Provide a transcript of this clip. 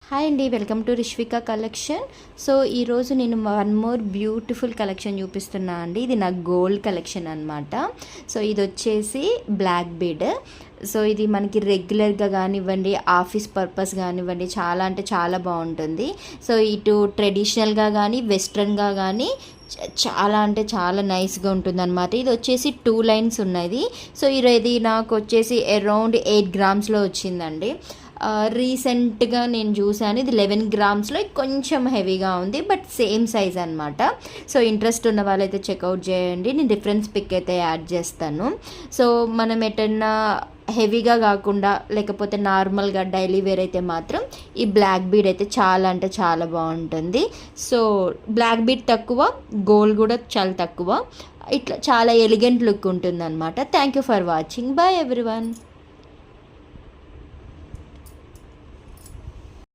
Hi అండి, welcome to రిష్వికా collection. So ఈరోజు నేను వన్ మోర్ బ్యూటిఫుల్ కలెక్షన్ చూపిస్తున్నా అండి. ఇది నా గోల్డ్ కలెక్షన్ అనమాట. సో ఇది వచ్చేసి బ్లాక్ బీడ్. సో ఇది మనకి రెగ్యులర్గా కానివ్వండి, ఆఫీస్ పర్పస్ కానివ్వండి, చాలా అంటే చాలా బాగుంటుంది. సో ఇటు ట్రెడిషనల్గా కానీ వెస్ట్రన్గా కానీ చాలా అంటే చాలా నైస్గా ఉంటుంది అనమాట. ఇది వచ్చేసి 2 లైన్స్ ఉన్నది. సో ఇది నాకు వచ్చేసి అరౌండ్ 8 గ్రామ్స్లో వచ్చిందండి. రీసెంట్గా నేను చూసాను, ఇది 11 గ్రామ్స్లో కొంచెం హెవీగా ఉంది, బట్ సేమ్ సైజ్ అనమాట. సో ఇంట్రెస్ట్ ఉన్న వాళ్ళైతే చెక్అవుట్ చేయండి. నేను రిఫరెన్స్ పిక్ అయితే యాడ్ చేస్తాను. సో మనం ఎటన్నా హెవీగా కాకుండా లేకపోతే నార్మల్గా డైలీ వేర్ అయితే మాత్రం ఈ బ్లాక్ బీడ్ అయితే చాలా అంటే చాలా బాగుంటుంది. సో బ్లాక్ బీడ్ తక్కువ, గోల్డ్ కూడా చాలా తక్కువ, ఇట్లా చాలా ఎలిగెంట్ లుక్ ఉంటుంది అనమాట. Thank you for watching. Bye everyone.